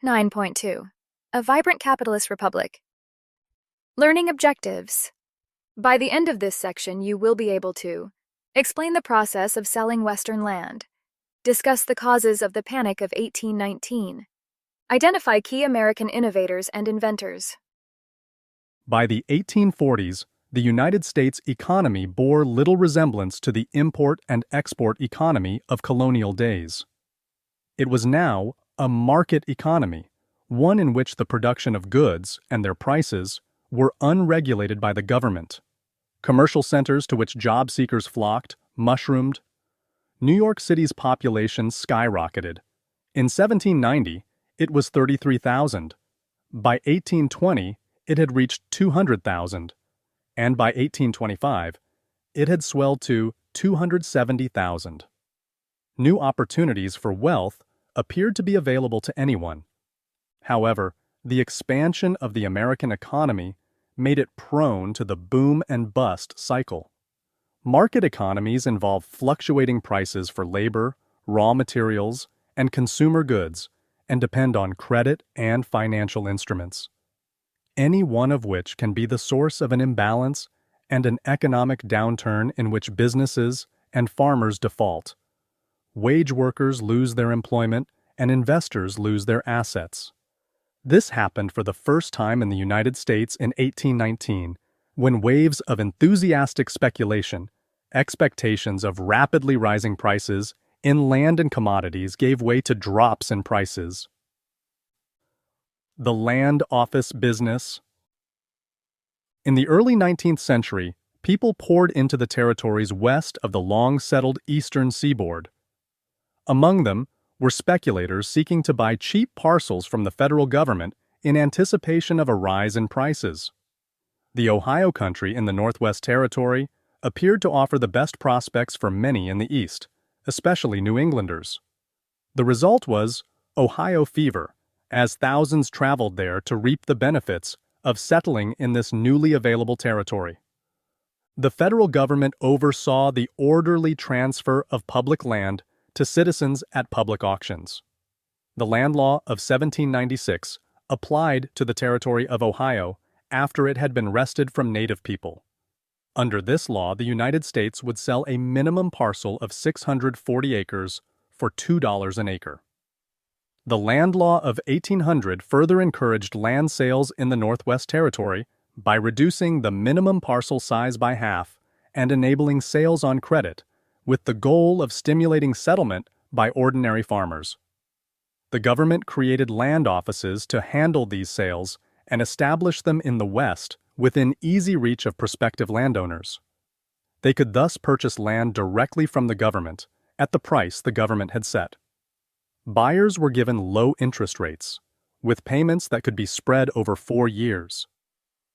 9.2. A vibrant capitalist republic. Learning objectives. By the end of this section, you will be able to explain the process of selling Western land, discuss the causes of the Panic of 1819, identify key American innovators and inventors. By the 1840s, the United States economy bore little resemblance to the import and export economy of colonial days. It was now a market economy, one in which the production of goods and their prices were unregulated by the government. Commercial centers to which job seekers flocked mushroomed. New York City's population skyrocketed. In 1790, it was 33,000. By 1820, it had reached 200,000. And by 1825, it had swelled to 270,000. New opportunities for wealth appeared to be available to anyone. However, the expansion of the American economy made it prone to the boom and bust cycle. Market economies involve fluctuating prices for labor, raw materials, and consumer goods, and depend on credit and financial instruments, any one of which can be the source of an imbalance and an economic downturn in which businesses and farmers default. Wage workers lose their employment and investors lose their assets. This happened for the first time in the United States in 1819, when waves of enthusiastic speculation, expectations of rapidly rising prices in land and commodities gave way to drops in prices. The land office business. In the early 19th century, people poured into the territories west of the long-settled eastern seaboard. Among them were speculators seeking to buy cheap parcels from the federal government in anticipation of a rise in prices. The Ohio Country in the Northwest Territory appeared to offer the best prospects for many in the East, especially New Englanders. The result was Ohio fever, as thousands traveled there to reap the benefits of settling in this newly available territory. The federal government oversaw the orderly transfer of public land to citizens at public auctions. The Land Law of 1796 applied to the territory of Ohio after it had been wrested from native people. Under this law, the United States would sell a minimum parcel of 640 acres for $2 an acre. The Land Law of 1800 further encouraged land sales in the Northwest Territory by reducing the minimum parcel size by half and enabling sales on credit, with the goal of stimulating settlement by ordinary farmers. The government created land offices to handle these sales and established them in the West within easy reach of prospective landowners. They could thus purchase land directly from the government at the price the government had set. Buyers were given low interest rates, with payments that could be spread over 4 years.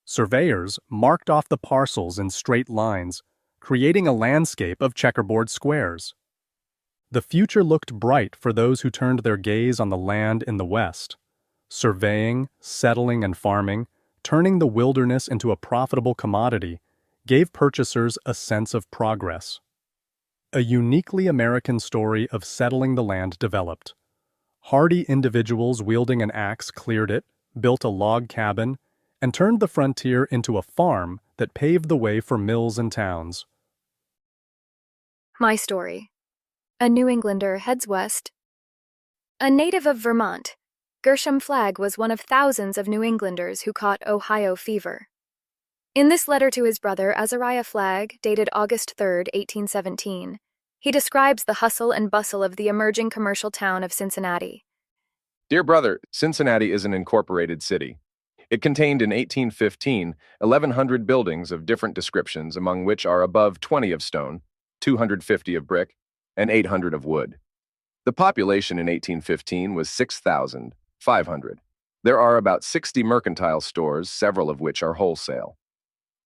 Surveyors marked off the parcels in straight lines, creating a landscape of checkerboard squares. The future looked bright for those who turned their gaze on the land in the West, surveying, settling, and farming, turning the wilderness into a profitable commodity, gave purchasers a sense of progress. A uniquely American story of settling the land developed. Hardy individuals wielding an axe cleared it, built a log cabin, and turned the frontier into a farm that paved the way for mills and towns. My story. A New Englander heads west. A native of Vermont, Gershom Flagg was one of thousands of New Englanders who caught Ohio fever. In this letter to his brother Azariah Flagg, dated August 3, 1817, he describes the hustle and bustle of the emerging commercial town of Cincinnati. Dear brother, Cincinnati is an incorporated city. It contained in 1815 1,100 buildings of different descriptions, among which are above 20 of stone, 250 of brick, and 800 of wood. The population in 1815 was 6,500. There are about 60 mercantile stores, several of which are wholesale.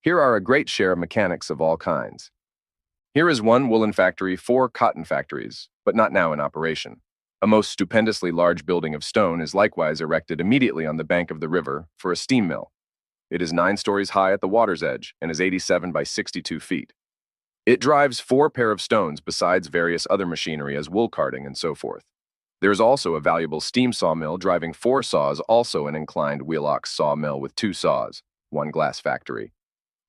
Here are a great share of mechanics of all kinds. Here is one woolen factory, 4 cotton factories, but not now in operation. A most stupendously large building of stone is likewise erected immediately on the bank of the river for a steam mill. It is 9 stories high at the water's edge and is 87 by 62 feet. It drives 4 pair of stones besides various other machinery as wool carting and so forth. There is also a valuable steam sawmill driving 4 saws, also an inclined wheel-ox sawmill with 2 saws, one glass factory.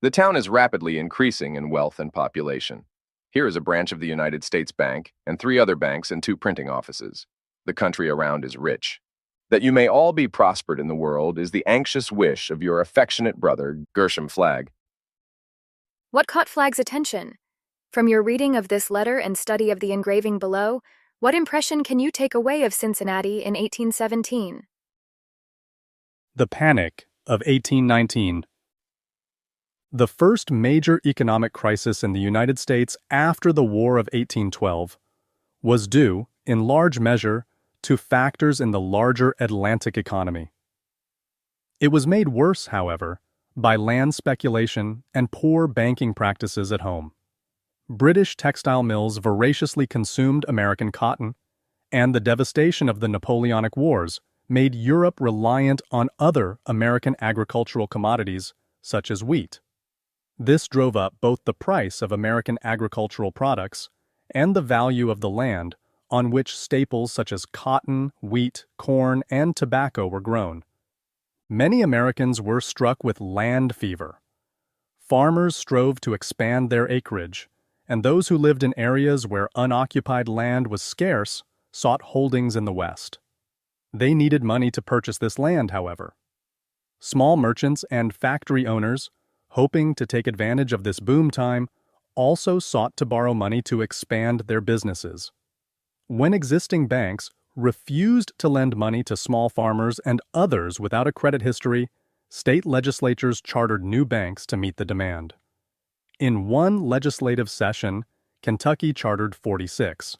The town is rapidly increasing in wealth and population. Here is a branch of the United States Bank and 3 other banks and 2 printing offices. The country around is rich. That you may all be prospered in the world is the anxious wish of your affectionate brother, Gershom Flagg. What caught Flagg's attention? From your reading of this letter and study of the engraving below, what impression can you take away of Cincinnati in 1817? The Panic of 1819. The first major economic crisis in the United States after the War of 1812 was due, in large measure, to factors in the larger Atlantic economy. It was made worse, however, by land speculation and poor banking practices at home. British textile mills voraciously consumed American cotton, and the devastation of the Napoleonic Wars made Europe reliant on other American agricultural commodities, such as wheat. This drove up both the price of American agricultural products and the value of the land on which staples such as cotton, wheat, corn, and tobacco were grown. Many Americans were struck with land fever. Farmers strove to expand their acreage, and those who lived in areas where unoccupied land was scarce sought holdings in the West. They needed money to purchase this land, however. Small merchants and factory owners, hoping to take advantage of this boom time, also sought to borrow money to expand their businesses. When existing banks refused to lend money to small farmers and others without a credit history, state legislatures chartered new banks to meet the demand. In one legislative session, Kentucky chartered 46.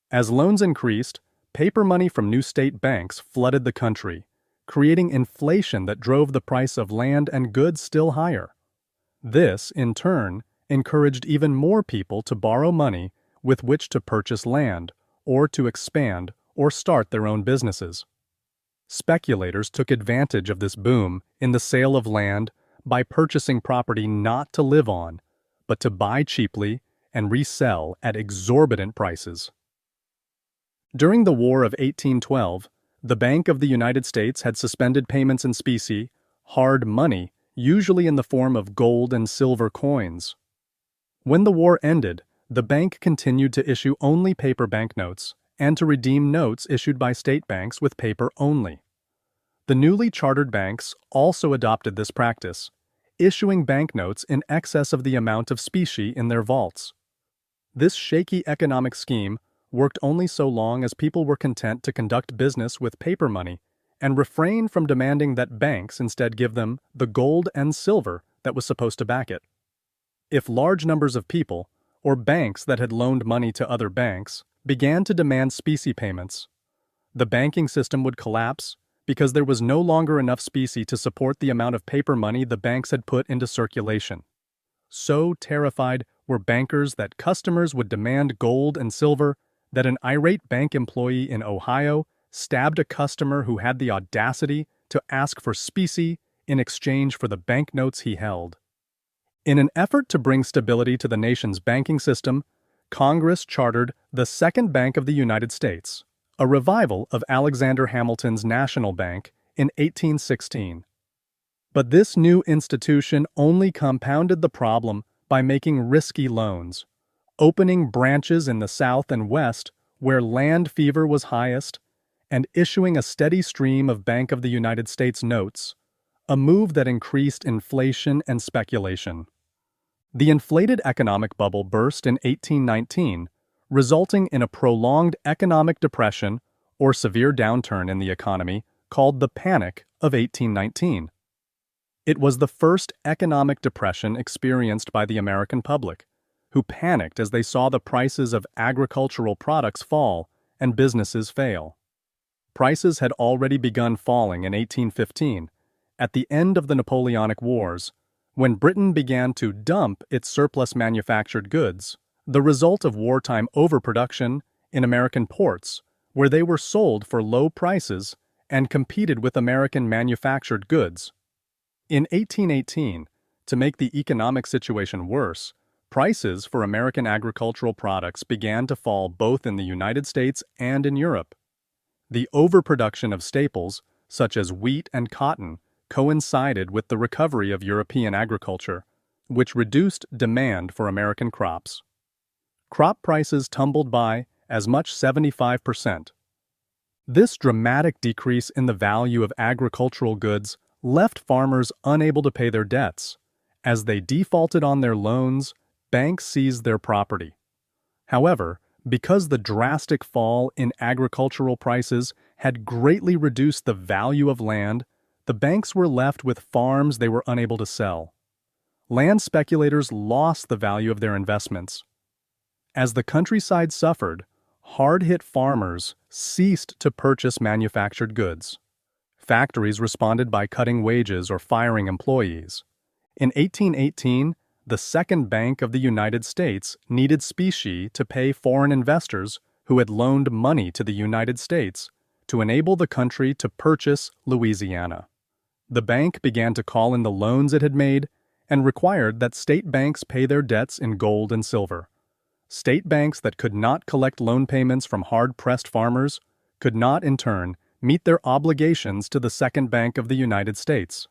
As loans increased, paper money from new state banks flooded the country, creating inflation that drove the price of land and goods still higher. This, in turn, encouraged even more people to borrow money with which to purchase land, or to expand or start their own businesses. Speculators took advantage of this boom in the sale of land by purchasing property not to live on, but to buy cheaply and resell at exorbitant prices. During the War of 1812, the Bank of the United States had suspended payments in specie, hard money, usually in the form of gold and silver coins. When the war ended, the bank continued to issue only paper banknotes and to redeem notes issued by state banks with paper only. The newly chartered banks also adopted this practice, issuing banknotes in excess of the amount of specie in their vaults. This shaky economic scheme worked only so long as people were content to conduct business with paper money and refrain from demanding that banks instead give them the gold and silver that was supposed to back it. If large numbers of people, or banks that had loaned money to other banks, began to demand specie payments, the banking system would collapse because there was no longer enough specie to support the amount of paper money the banks had put into circulation. So terrified were bankers that customers would demand gold and silver that an irate bank employee in Ohio stabbed a customer who had the audacity to ask for specie in exchange for the banknotes he held. In an effort to bring stability to the nation's banking system, Congress chartered the Second Bank of the United States, a revival of Alexander Hamilton's National Bank in 1816. But this new institution only compounded the problem by making risky loans, opening branches in the South and West where land fever was highest, and issuing a steady stream of Bank of the United States notes, a move that increased inflation and speculation. The inflated economic bubble burst in 1819, resulting in a prolonged economic depression or severe downturn in the economy called the Panic of 1819. It was the first economic depression experienced by the American public, who panicked as they saw the prices of agricultural products fall and businesses fail. Prices had already begun falling in 1815, at the end of the Napoleonic Wars, when Britain began to dump its surplus manufactured goods, the result of wartime overproduction in American ports, where they were sold for low prices and competed with American manufactured goods. In 1818, to make the economic situation worse, Prices for American agricultural products began to fall both in the United States and in Europe. The overproduction of staples, such as wheat and cotton, coincided with the recovery of European agriculture, which reduced demand for American crops. Crop prices tumbled by as much 75%. This dramatic decrease in the value of agricultural goods left farmers unable to pay their debts. As they defaulted on their loans, banks seized their property. However, because the drastic fall in agricultural prices had greatly reduced the value of land, the banks were left with farms they were unable to sell. Land speculators lost the value of their investments. As the countryside suffered, hard-hit farmers ceased to purchase manufactured goods. Factories responded by cutting wages or firing employees. In 1818, the Second Bank of the United States needed specie to pay foreign investors who had loaned money to the United States to enable the country to purchase Louisiana. The bank began to call in the loans it had made and required that state banks pay their debts in gold and silver. State banks that could not collect loan payments from hard-pressed farmers could not, in turn, meet their obligations to the Second Bank of the United States.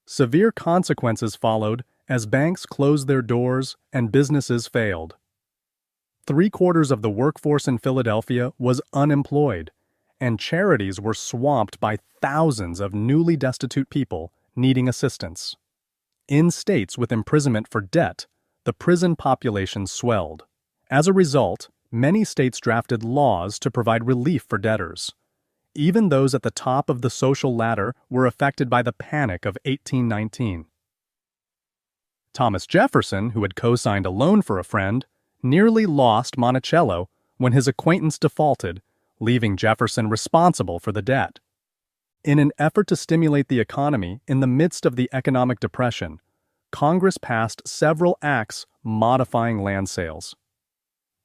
Severe consequences followed as banks closed their doors and businesses failed. 3/4 of the workforce in Philadelphia was unemployed, and charities were swamped by thousands of newly destitute people needing assistance. In states with imprisonment for debt, the prison population swelled. As a result, many states drafted laws to provide relief for debtors. Even those at the top of the social ladder were affected by the Panic of 1819. Thomas Jefferson, who had co-signed a loan for a friend, nearly lost Monticello when his acquaintance defaulted, leaving Jefferson responsible for the debt. In an effort to stimulate the economy in the midst of the economic depression, Congress passed several acts modifying land sales.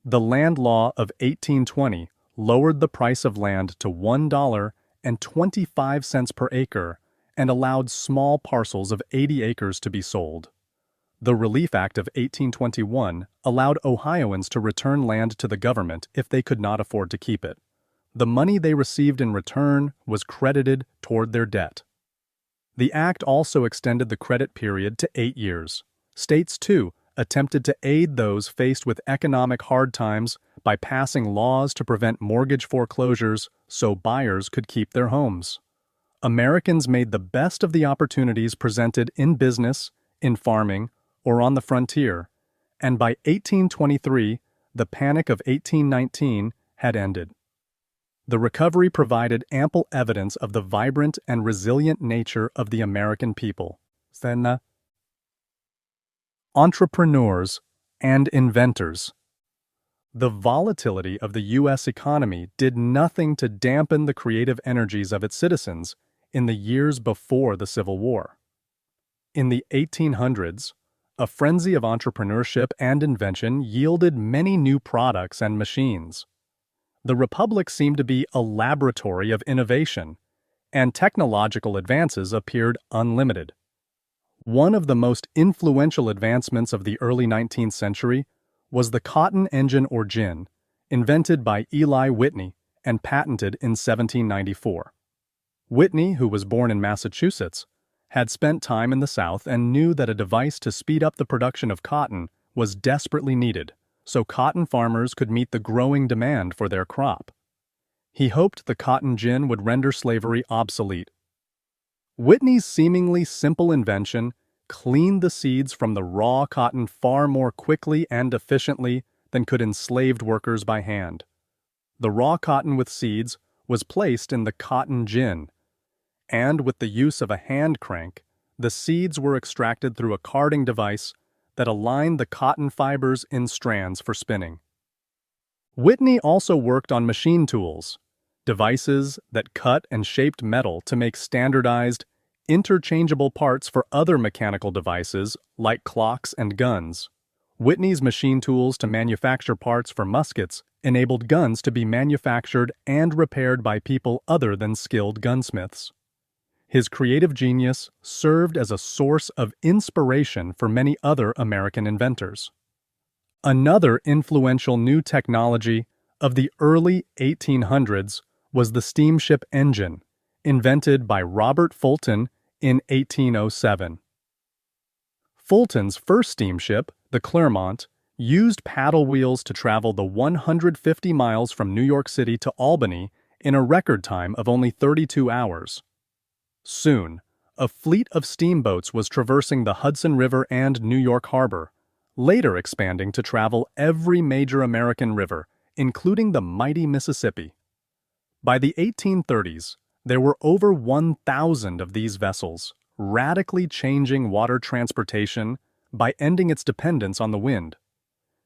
The Land Law of 1820 lowered the price of land to $1.25 per acre and allowed small parcels of 80 acres to be sold. The Relief Act of 1821 allowed Ohioans to return land to the government if they could not afford to keep it. The money they received in return was credited toward their debt. The act also extended the credit period to 8 years. States, too, attempted to aid those faced with economic hard times by passing laws to prevent mortgage foreclosures so buyers could keep their homes. Americans made the best of the opportunities presented in business, in farming, or on the frontier, and by 1823, the Panic of 1819 had ended. The recovery provided ample evidence of the vibrant and resilient nature of the American people. Entrepreneurs and inventors. The volatility of the U.S. economy did nothing to dampen the creative energies of its citizens in the years before the Civil War. In the 1800s, a frenzy of entrepreneurship and invention yielded many new products and machines. The Republic seemed to be a laboratory of innovation, and technological advances appeared unlimited. One of the most influential advancements of the early 19th century was the cotton engine or gin, invented by Eli Whitney and patented in 1794. Whitney, who was born in Massachusetts, had spent time in the South and knew that a device to speed up the production of cotton was desperately needed, so cotton farmers could meet the growing demand for their crop. He hoped the cotton gin would render slavery obsolete. Whitney's seemingly simple invention cleaned the seeds from the raw cotton far more quickly and efficiently than could enslaved workers by hand. The raw cotton with seeds was placed in the cotton gin, and with the use of a hand crank, the seeds were extracted through a carding device that aligned the cotton fibers in strands for spinning. Whitney also worked on machine tools, devices that cut and shaped metal to make standardized, interchangeable parts for other mechanical devices like clocks and guns. Whitney's machine tools to manufacture parts for muskets enabled guns to be manufactured and repaired by people other than skilled gunsmiths. His creative genius served as a source of inspiration for many other American inventors. Another influential new technology of the early 1800s was the steamship engine, invented by Robert Fulton in 1807. Fulton's first steamship, the Clermont, used paddle wheels to travel the 150 miles from New York City to Albany in a record time of only 32 hours. Soon, a fleet of steamboats was traversing the Hudson River and New York Harbor, later expanding to travel every major American river, including the mighty Mississippi. By the 1830s, there were over 1,000 of these vessels, radically changing water transportation by ending its dependence on the wind.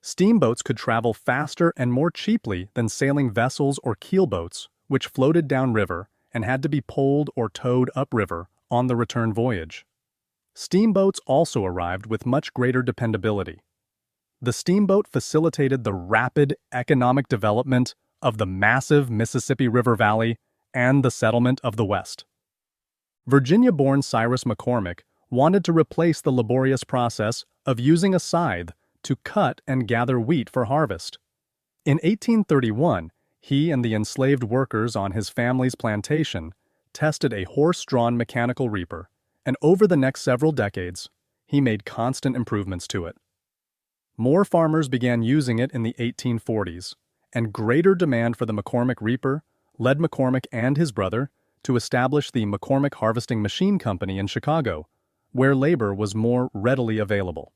Steamboats could travel faster and more cheaply than sailing vessels or keelboats, which floated downriver and had to be poled or towed upriver on the return voyage. Steamboats also arrived with much greater dependability. The steamboat facilitated the rapid economic development of the massive Mississippi River Valley and the settlement of the West. Virginia-born Cyrus McCormick wanted to replace the laborious process of using a scythe to cut and gather wheat for harvest. In 1831, he and the enslaved workers on his family's plantation tested a horse-drawn mechanical reaper, and over the next several decades, he made constant improvements to it. More farmers began using it in the 1840s, and greater demand for the McCormick reaper led McCormick and his brother to establish the McCormick Harvesting Machine Company in Chicago, where labor was more readily available.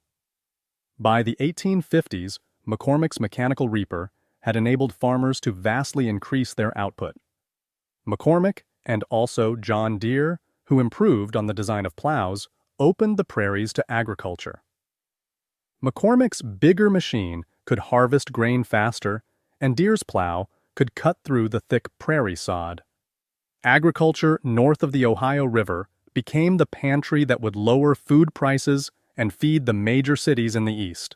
By the 1850s, McCormick's mechanical reaper had enabled farmers to vastly increase their output. McCormick, and also John Deere, who improved on the design of plows, opened the prairies to agriculture. McCormick's bigger machine could harvest grain faster, and Deere's plow could cut through the thick prairie sod. Agriculture north of the Ohio River became the pantry that would lower food prices and feed the major cities in the East.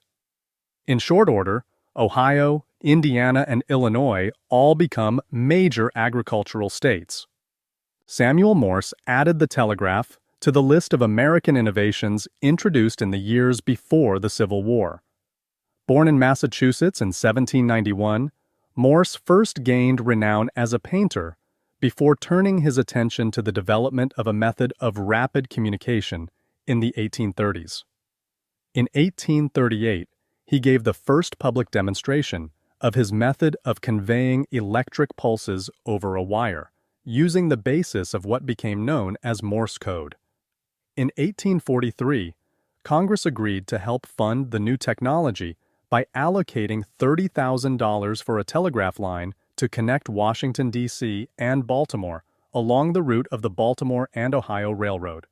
In short order, Ohio, Indiana, and Illinois all become major agricultural states. Samuel Morse added the telegraph to the list of American innovations introduced in the years before the Civil War. Born in Massachusetts in 1791, Morse first gained renown as a painter before turning his attention to the development of a method of rapid communication in the 1830s. In 1838, he gave the first public demonstration of his method of conveying electric pulses over a wire, using the basis of what became known as Morse code. In 1843, Congress agreed to help fund the new technology by allocating $30,000 for a telegraph line to connect Washington, D.C. and Baltimore along the route of the Baltimore and Ohio Railroad.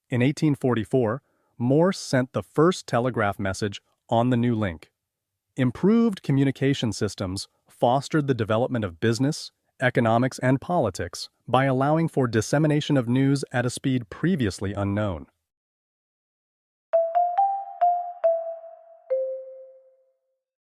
In 1844, Morse sent the first telegraph message on the new link. Improved communication systems fostered the development of business, economics, and politics by allowing for dissemination of news at a speed previously unknown.